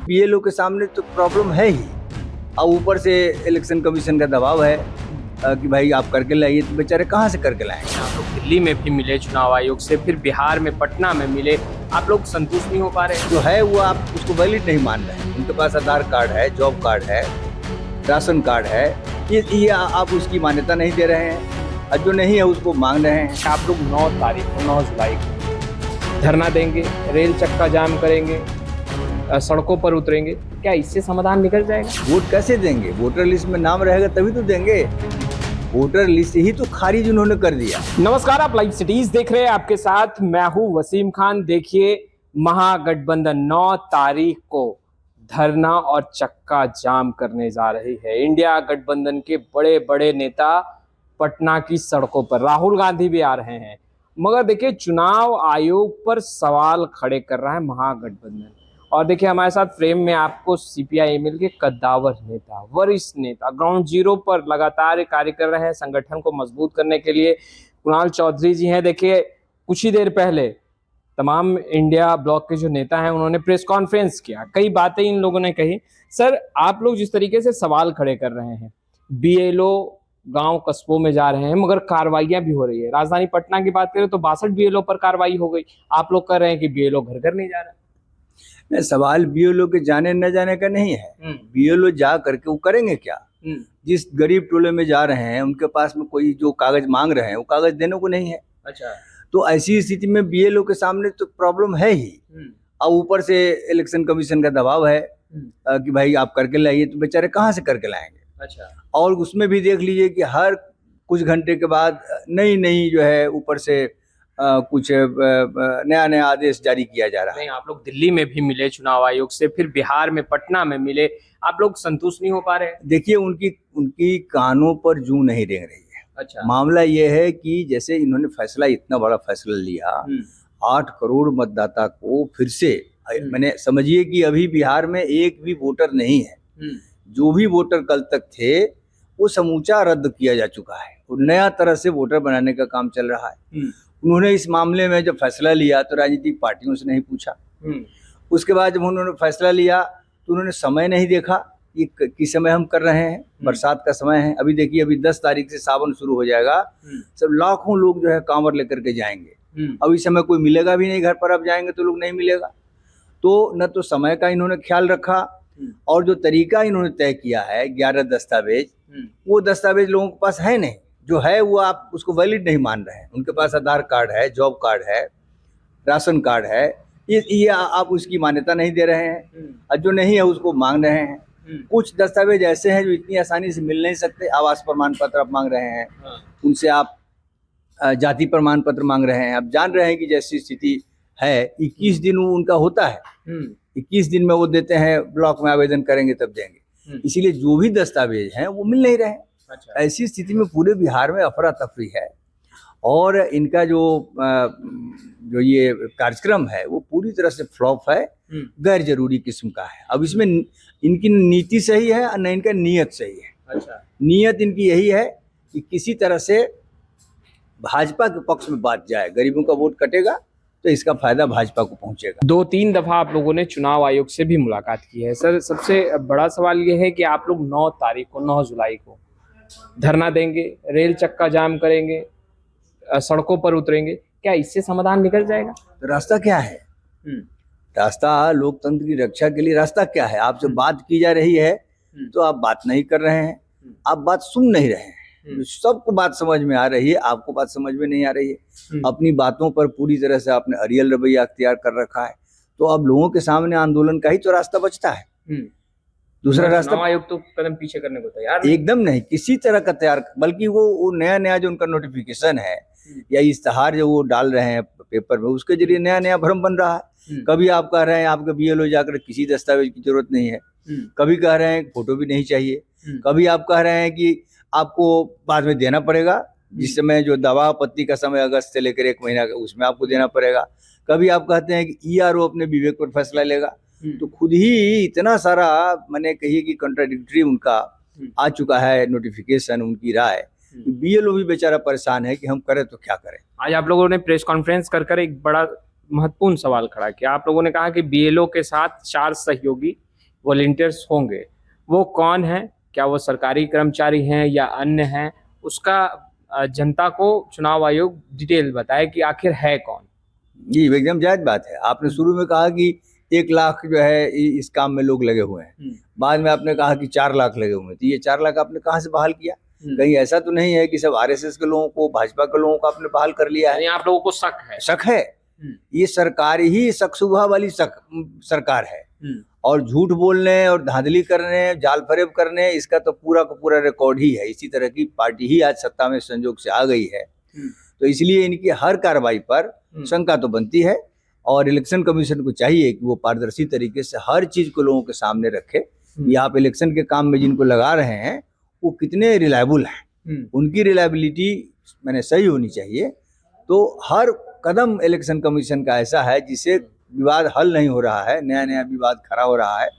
BLO के सामने तो प्रॉब्लम है ही। अब ऊपर से इलेक्शन कमीशन का दबाव है कि भाई आप करके लाइए, तो बेचारे कहाँ से करके लाएंगे। आप लोग दिल्ली में भी मिले चुनाव आयोग से, फिर बिहार में पटना में मिले, आप लोग संतुष्ट नहीं हो पा रहे? जो है वो आप उसको वैलिड नहीं मान रहे हैं। उनके पास आधार कार्ड है, जॉब कार्ड है, राशन कार्ड है, ये आप उसकी मान्यता नहीं दे रहे हैं और जो नहीं है उसको मांग रहे हैं। आप लोग 9 तारीख को 9 जुलाई को धरना देंगे, रेल चक्का जाम करेंगे, सड़कों पर उतरेंगे, क्या इससे समाधान निकल जाएगा? वोट कैसे देंगे? वोटर लिस्ट में नाम रहेगा तभी तो देंगे। वोटर लिस्ट ही तो खारिज उन्होंने कर दिया। नमस्कार, आप लाइव सिटीज देख रहे हैं, आपके साथ मैं हूं वसीम खान। देखिए, महागठबंधन 9 तारीख को धरना और चक्का जाम करने जा रही है। इंडिया गठबंधन के बड़े बड़े नेता पटना की सड़कों पर, राहुल गांधी भी आ रहे हैं। मगर देखिए, चुनाव आयोग पर सवाल खड़े कर रहा है महागठबंधन। और देखिए, हमारे साथ फ्रेम में आपको सीपीआई-एमएल के कद्दावर नेता, वरिष्ठ नेता, ग्राउंड जीरो पर लगातार कार्य कर रहे हैं संगठन को मजबूत करने के लिए, कुणाल चौधरी जी हैं। देखिए, कुछ ही देर पहले तमाम इंडिया ब्लॉक के जो नेता हैं उन्होंने प्रेस कॉन्फ्रेंस किया, कई बातें इन लोगों ने कही। सर, आप लोग जिस तरीके से सवाल खड़े कर रहे हैं, बीएलओ गांव कस्बों में जा रहे हैं मगर कार्रवाइयां भी हो रही है। राजधानी पटना की बात करें तो 62 बीएलओ पर कार्रवाई हो गई। आप लोग कह रहे हैं कि बीएलओ घर घर नहीं जा रहा। नहीं, सवाल बीएलओ के जाने न जाने का नहीं है। बीएलओ जा करके वो करेंगे क्या? जिस गरीब टोले में जा रहे हैं उनके पास में कोई जो कागज मांग रहे हैं वो कागज देने को नहीं है। अच्छा, तो ऐसी स्थिति में बीएलओ के सामने तो प्रॉब्लम है ही। अब ऊपर से इलेक्शन कमीशन का दबाव है कि भाई आप करके लाइए, तो बेचारे कहाँ से करके लाएंगे। अच्छा, और उसमें भी देख लीजिए कि हर कुछ घंटे के बाद नई जो है ऊपर से कुछ नया नया आदेश जारी किया जा रहा है। नहीं, आप लोग दिल्ली में भी मिले चुनाव आयोग से, फिर बिहार में पटना में मिले, आप लोग संतुष्ट नहीं हो पा रहे? देखिए, उनकी कानों पर जूं नहीं रेंग रही है। अच्छा, मामला ये है कि जैसे इन्होंने फैसला, इतना बड़ा फैसला लिया, 8 करोड़ मतदाता को फिर से, मैंने समझिए कि अभी बिहार में एक भी वोटर नहीं है। जो भी वोटर कल तक थे वो समूचा रद्द किया जा चुका है और नया तरह से वोटर बनाने का काम चल रहा है। उन्होंने इस मामले में जब फैसला लिया तो राजनीतिक पार्टियों से नहीं पूछा। उसके बाद जब उन्होंने फैसला लिया तो उन्होंने समय नहीं देखा कि किस समय हम कर रहे हैं। बरसात का समय है। अभी देखिए, अभी 10 तारीख से सावन शुरू हो जाएगा। सब लाखों लोग जो है कांवर लेकर के जाएंगे। अब इस समय कोई मिलेगा भी नहीं घर पर। अब जाएंगे तो लोग नहीं मिलेगा। तो न तो समय का इन्होंने ख्याल रखा और जो तरीका इन्होंने तय किया है 11 दस्तावेज, वो दस्तावेज लोगों के पास है नहीं। जो है वो आप उसको वैलिड नहीं मान रहे हैं। उनके पास आधार कार्ड है, जॉब कार्ड है, राशन कार्ड है, ये आप उसकी मान्यता नहीं दे रहे हैं और जो नहीं है उसको मांग रहे हैं। कुछ दस्तावेज ऐसे हैं जो इतनी आसानी से मिल नहीं सकते। आवास प्रमाण पत्र आप मांग रहे हैं, उनसे आप जाति प्रमाण पत्र मांग रहे हैं। आप जान रहे हैं कि जैसी स्थिति है 21 दिन उनका होता है। 21 दिन में वो देते हैं, ब्लॉक में आवेदन करेंगे तब देंगे। इसीलिए जो भी दस्तावेज हैं वो मिल नहीं रहे। अच्छा। ऐसी स्थिति में पूरे बिहार में अफरा तफरी है और इनका जो ये कार्यक्रम है वो पूरी तरह से फ्लॉप है, गैर जरूरी किस्म का है। अब इसमें इनकी नीति सही है और न इनका नियत सही है। अच्छा। नियत इनकी यही है कि किसी तरह से भाजपा के पक्ष में बात जाए, गरीबों का वोट कटेगा तो इसका फायदा भाजपा को पहुंचेगा। 2-3 दफा आप लोगों ने चुनाव आयोग से भी मुलाकात की है। सर, सबसे बड़ा सवाल ये है कि आप लोग 9 तारीख को 9 जुलाई को धरना देंगे, रेल चक्का जाम करेंगे, सड़कों पर उतरेंगे, क्या इससे समाधान निकल जाएगा? तो रास्ता क्या है? रास्ता लोकतंत्र की रक्षा के लिए रास्ता क्या है? आपसे बात की जा रही है तो आप बात नहीं कर रहे हैं, आप बात सुन नहीं रहे हैं। सबको बात समझ में आ रही है, आपको बात समझ में नहीं आ रही है। अपनी बातों पर पूरी तरह से आपने अड़ियल रवैया अख्तियार कर रखा है। तो अब लोगों के सामने आंदोलन का ही तो रास्ता बचता है। दूसरा रास्ता आयोग तो कदम पीछे करने को तैयार एकदम नहीं, किसी तरह का तैयार, बल्कि वो नया जो उनका नोटिफिकेशन है या इश्तहार जो वो डाल रहे हैं पेपर में, उसके जरिए नया भ्रम बन रहा है। कभी आप कह रहे हैं आपके बीएलओ जाकर किसी दस्तावेज की जरूरत नहीं है, कभी कह रहे हैं फोटो भी नहीं चाहिए, कभी आप कह रहे हैं कि आपको बाद में देना पड़ेगा, जिस समय जो दवा आपत्ति का समय अगस्त से लेकर 1 महीना का, उसमें आपको देना पड़ेगा। कभी आप कहते हैं कि ईआरओ अपने विवेक पर फैसला लेगा। तो खुद ही इतना सारा, मैंने कही कि कॉन्ट्राडिक्टरी उनका आ चुका है नोटिफिकेशन, उनकी राय। बीएलओ भी बेचारा परेशान है कि हम करें तो क्या करें। आज आप लोगों ने प्रेस कॉन्फ्रेंस कर एक बड़ा महत्वपूर्ण सवाल खड़ा किया। आप लोगों ने कहा कि बीएलओ के साथ 4 सहयोगी वॉलंटियर्स होंगे वो कौन है, क्या वो सरकारी कर्मचारी हैं या अन्य हैं, उसका जनता को चुनाव आयोग डिटेल बताए कि आखिर है कौन। जी एकदम जायज बात है। आपने शुरू में कहा कि 1 लाख जो है इस काम में लोग लगे हुए हैं, बाद में आपने कहा कि 4 लाख लगे हुए हैं। तो ये 4 लाख आपने कहाँ से बहाल किया? कहीं ऐसा तो नहीं है कि सब आरएसएस के लोगों को, भाजपा के लोगों को आपने बहाल कर लिया है? आप लोगों को शक है? शक है। ये सरकार ही शकसुबह वाली सरकार है, और झूठ बोलने और धांधली करने, जाल फरेब करने, इसका तो पूरा का पूरा रिकॉर्ड ही है। इसी तरह की पार्टी ही आज सत्ता में संजोग से आ गई है, तो इसलिए इनकी हर कार्रवाई पर शंका तो बनती है। और इलेक्शन कमीशन को चाहिए कि वो पारदर्शी तरीके से हर चीज को लोगों के सामने रखे। ये आप इलेक्शन के काम में जिनको लगा रहे हैं वो कितने रिलायबल हैं, उनकी रिलायबिलिटी मैंने सही होनी चाहिए। तो हर कदम इलेक्शन कमीशन का ऐसा है जिससे विवाद हल नहीं हो रहा है, नया नया विवाद खड़ा हो रहा है।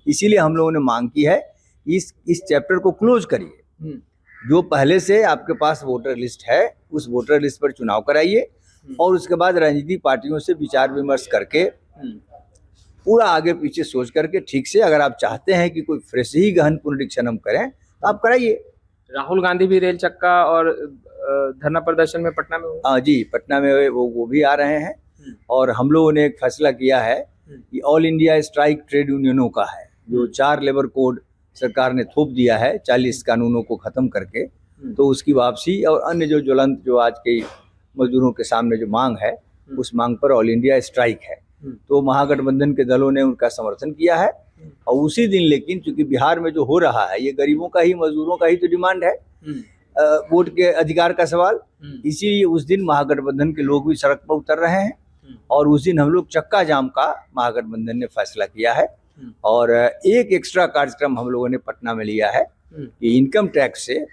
इसीलिए हम लोगों ने मांग की है इस चैप्टर को क्लोज करिए। जो पहले से आपके पास वोटर लिस्ट है उस वोटर लिस्ट पर चुनाव कराइए, और उसके बाद राजनीतिक पार्टियों से विचार विमर्श करके पूरा आगे पीछे सोच करके ठीक से, अगर आप चाहते हैं कि कोई फ्रेश ही गहन पुनरीक्षण हम करें तो आप कराइए। राहुल गांधी भी रेल चक्का और धरना प्रदर्शन में पटना में? हाँ जी, पटना में वो भी आ रहे हैं। और हम लोगों ने एक फैसला किया है कि ऑल इंडिया स्ट्राइक ट्रेड यूनियनों का है, जो 4 लेबर कोड सरकार ने थोप दिया है 40 कानूनों को खत्म करके, तो उसकी वापसी और अन्य जो ज्वलंत जो आज के मजदूरों के सामने जो मांग है उस मांग पर ऑल इंडिया स्ट्राइक है। तो महागठबंधन के दलों ने उनका समर्थन किया है। और उसी दिन, लेकिन चूंकि बिहार में जो हो रहा है ये गरीबों का ही, मजदूरों का ही तो डिमांड है, वोट के अधिकार का सवाल, इसीलिए उस दिन महागठबंधन के लोग भी सड़क पर उतर रहे हैं। और उस दिन हम लोग चक्का जाम का महागठबंधन ने फैसला किया है। और एक एक्स्ट्रा कार्यक्रम हम लोगों ने पटना में लिया है कि इनकम टैक्स से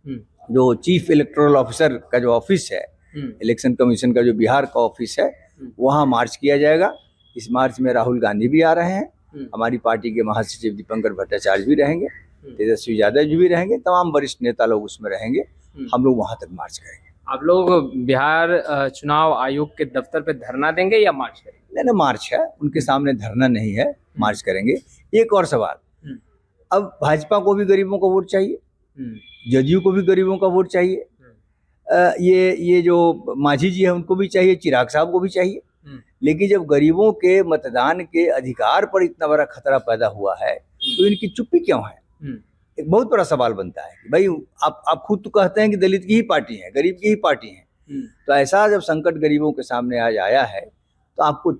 जो चीफ इलेक्टोरल ऑफिसर का जो ऑफिस है, इलेक्शन कमीशन का जो बिहार का ऑफिस है, वहाँ मार्च किया जाएगा। इस मार्च में राहुल गांधी भी आ रहे हैं, हमारी पार्टी के महासचिव दीपंकर भट्टाचार्य भी रहेंगे, तेजस्वी यादव जी भी रहेंगे, तमाम वरिष्ठ नेता लोग उसमें रहेंगे। हम लोग वहां तक मार्च करेंगे। आप लोग बिहार चुनाव आयोग के दफ्तर पे धरना देंगे या मार्च करेंगे? नहीं, मार्च है, उनके सामने धरना नहीं है, मार्च करेंगे। एक और सवाल, अब भाजपा को भी गरीबों का वोट चाहिए, जदयू को भी गरीबों का वोट चाहिए, ये जो मांझी जी है उनको भी चाहिए, चिराग साहब को भी चाहिए। लेकिन जब गरीबों के मतदान के अधिकार पर इतना बड़ा खतरा पैदा हुआ है तो इनकी चुप्पी क्यों है? एक बहुत बड़ा सवाल बनता है कि भाई आप खुद तो कहते हैं कि दलित की ही पार्टी है, गरीब की ही पार्टी है, तो ऐसा जब संकट गरीबों के सामने आज आया है तो आपको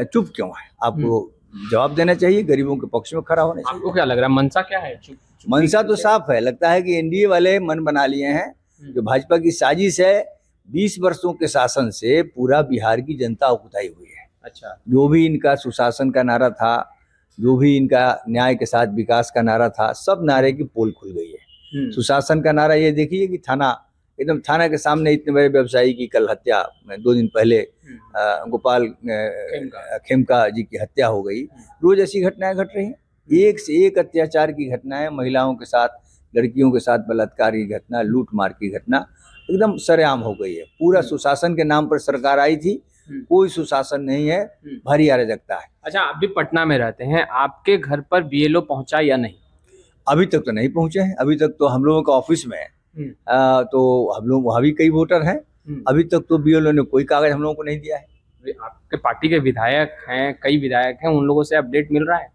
चुप क्यों है? आपको जवाब देना चाहिए, गरीबों के पक्ष में खड़ा होना चाहिए। आपको क्या लग रहा है, मंशा क्या है? मंशा तो साफ है, लगता है कि एनडीए वाले मन बना लिए हैं, जो भाजपा की साजिश है। 20 वर्षों के शासन से पूरा बिहार की जनता उकताई हुई है। अच्छा, जो भी इनका सुशासन का नारा था, जो भी इनका न्याय के साथ विकास का नारा था, सब नारे की पोल खुल गई है। सुशासन का नारा ये देखिए कि एकदम थाना के सामने इतने बड़े व्यवसायी की कल हत्या, 2 दिन पहले गोपाल खेमका जी की हत्या हो गई। रोज ऐसी घटनाएं घट रही हैं, एक से एक अत्याचार की घटनाएं, महिलाओं के साथ, लड़कियों के साथ बलात्कार की घटना, लूट मार की घटना एकदम सरेआम हो गई है। पूरा सुशासन के नाम पर सरकार आई थी, कोई सुशासन नहीं है, भारी अराजकता है। अच्छा, आप भी पटना में रहते हैं, आपके घर पर बीएलओ पहुंचा या नहीं? अभी तक तो नहीं पहुंचे हैं, अभी तक तो हम लोगों का ऑफिस में है, तो हम लोग वहाँ भी कई वोटर हैं, अभी तक तो बीएलओ ने कोई कागज हम लोगों को नहीं दिया है। आपके पार्टी के विधायक हैं, कई विधायक हैं, उन लोगों से अपडेट मिल रहा है,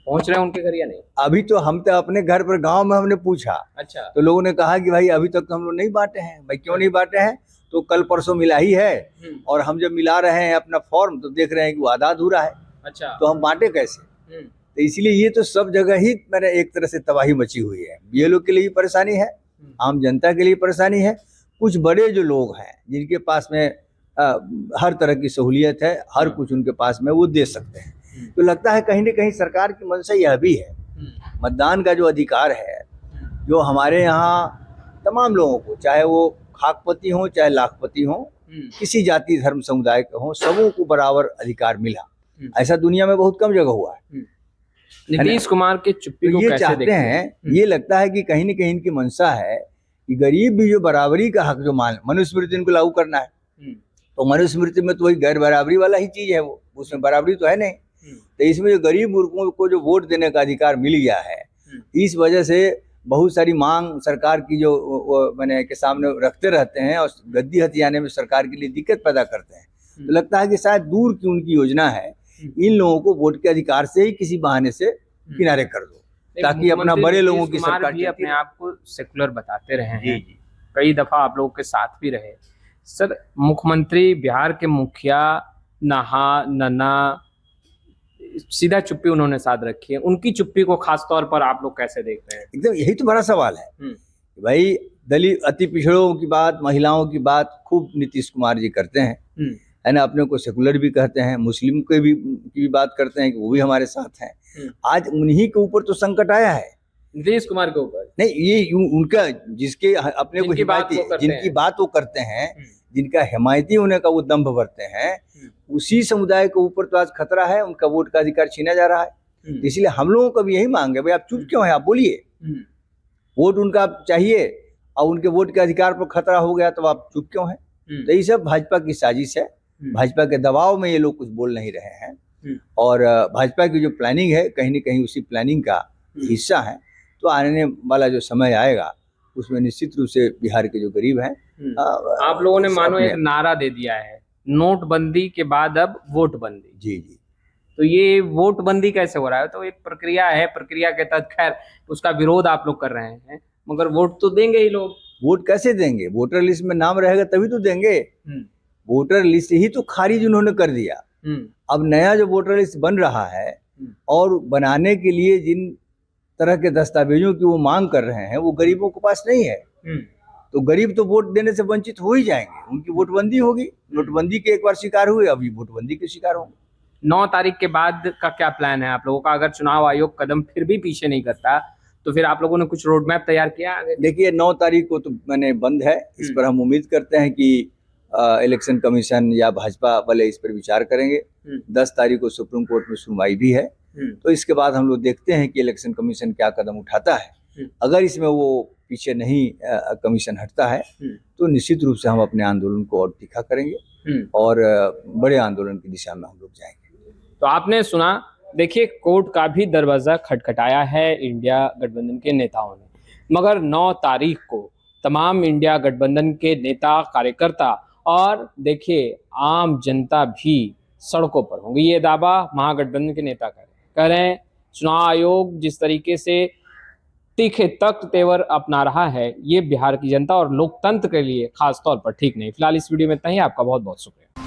पहुंच रहे हैं उनके घर या नहीं? अभी तो हम तो अपने घर पर गांव में हमने पूछा। अच्छा, तो लोगों ने कहा कि भाई अभी तक तो हम लोग नहीं बांटे हैं। भाई क्यों नहीं बांटे हैं? तो कल परसों मिला ही है, और हम जब मिला रहे हैं अपना फॉर्म तो देख रहे हैं कि वो आधा अधूरा है। अच्छा, तो हम बांटे कैसे? तो इसलिए ये तो सब जगह ही मैंने एक तरह से तबाही मची हुई है। बीएलओ के लिए भी परेशानी है, आम जनता के लिए परेशानी है। कुछ बड़े जो लोग हैं जिनके पास में हर तरह की सहूलियत है, हर कुछ उनके पास में, वो दे सकते हैं। तो लगता है कहीं न कहीं सरकार की मंशा यह भी है, मतदान का जो अधिकार है, जो हमारे यहाँ तमाम लोगों को, चाहे वो खाकपति हो चाहे लाखपति हो, किसी जाति धर्म समुदाय के हो, सबों को बराबर अधिकार मिला। ऐसा दुनिया में बहुत कम जगह हुआ है। नीतीश कुमार के चुप्पी को ये कैसे चाहते हैं, ये लगता है कि कहीं न कहीं इनकी मंशा है कि गरीब भी जो बराबरी का हक जो मनुस्मृति इनको लागू करना है, तो मनुस्मृति में तो वही गैर बराबरी वाला ही चीज है, वो उसमें बराबरी तो है नहीं। तो इसमें जो गरीब मूर्खों को जो वोट देने का अधिकार मिल गया है, इस वजह से बहुत सारी मांग सरकार की जो मैंने के सामने रखते रहते हैं और गद्दी हथियाने में सरकार के लिए दिक्कत पैदा करते हैं। तो लगता है कि शायद दूर की उनकी योजना है, इन लोगों को वोट के अधिकार से ही किसी बहाने से किनारे कर दो, ताकि अपना बड़े लोगों की सरकार भी अपने आप को सेकुलर बताते रहे हैं। जी। कई दफा आप लोगों के साथ भी रहे। सर, मुख्यमंत्री बिहार के मुखिया नहा नना सीधा चुप्पी उन्होंने साध रखी है, उनकी चुप्पी को खास तौर पर आप लोग कैसे देख रहे हैं? एकदम यही तो बड़ा सवाल है भाई। दलित अति पिछड़ों की बात, महिलाओं की बात खूब नीतीश कुमार जी करते हैं, है ना। अपने को सेकुलर भी कहते हैं, मुस्लिम के भी की बात करते हैं कि वो भी हमारे साथ हैं। आज उन्हीं के ऊपर तो संकट आया है, नीतीश कुमार के ऊपर नहीं। ये उनका जिसके अपने को जिनकी बात वो करते हैं, जिनका हिमायती होने का वो दंभ भरते हैं, उसी समुदाय के ऊपर तो आज खतरा है, उनका वोट का अधिकार छीना जा रहा है। इसलिए हम लोगों को भी यही मांग है, भाई आप चुप क्यों हैं, आप बोलिए। वोट उनका चाहिए और उनके वोट के अधिकार पर खतरा हो गया तो आप चुप क्यों हैं। तो ये सब भाजपा की साजिश है, भाजपा के दबाव में ये लोग कुछ बोल नहीं रहे हैं। और भाजपा की जो प्लानिंग है कहीं न कहीं उसी प्लानिंग का हिस्सा है। तो आने वाला जो समय आएगा उसमें निश्चित रूप से बिहार के जो गरीब हैं, आप लोगों ने मानो एक नारा दे दिया है, नोटबंदी के बाद अब वोटबंदी। जी। तो ये वोटबंदी कैसे हो रहा है? तो एक प्रक्रिया है, प्रक्रिया के तहत खैर उसका विरोध आप लोग कर रहे हैं, मगर वोट तो देंगे ही लोग। वोट कैसे देंगे? वोटर लिस्ट में नाम रहेगा तभी तो देंगे। वोटर लिस्ट ही तो खारिज उन्होंने कर दिया। अब नया जो वोटर लिस्ट बन रहा है और बनाने के लिए जिन तरह के दस्तावेजों की वो मांग कर रहे हैं वो गरीबों के पास नहीं है। तो गरीब तो वोट देने से वंचित हो ही जाएंगे, उनकी वोटबंदी होगी। नोटबंदी के एक बार शिकार हुए, अभी वोटबंदी के शिकार होंगे। 9 तारीख के बाद का क्या प्लान है आप लोगों का? अगर चुनाव आयोग कदम फिर भी पीछे नहीं करता तो फिर आप लोगों ने कुछ रोड मैप तैयार किया? देखिए 9 तारीख को तो मैंने बंद है, इस पर हम उम्मीद करते हैं कि इलेक्शन कमीशन या भाजपा वाले इस पर विचार करेंगे। 10 तारीख को सुप्रीम कोर्ट में सुनवाई भी है, तो इसके बाद हम लोग देखते हैं कि इलेक्शन कमीशन क्या कदम उठाता है। अगर इसमें वो पीछे नहीं कमीशन हटता है तो निश्चित रूप से हम अपने आंदोलन को और तीखा करेंगे और बड़े आंदोलन की दिशा में हम लोग जाएंगे। तो आपने सुना, देखिए कोर्ट का भी दरवाजा खटखटाया है इंडिया गठबंधन के नेताओं ने, मगर 9 तारीख को तमाम इंडिया गठबंधन के नेता, कार्यकर्ता और देखिए आम जनता भी सड़कों पर होंगे। ये दावा महागठबंधन के नेता कह रहे हैं। चुनाव आयोग जिस तरीके से तीखे तख्त तेवर अपना रहा है, ये बिहार की जनता और लोकतंत्र के लिए खास तौर पर ठीक नहीं। फिलहाल इस वीडियो में इतना ही। आपका बहुत बहुत शुक्रिया।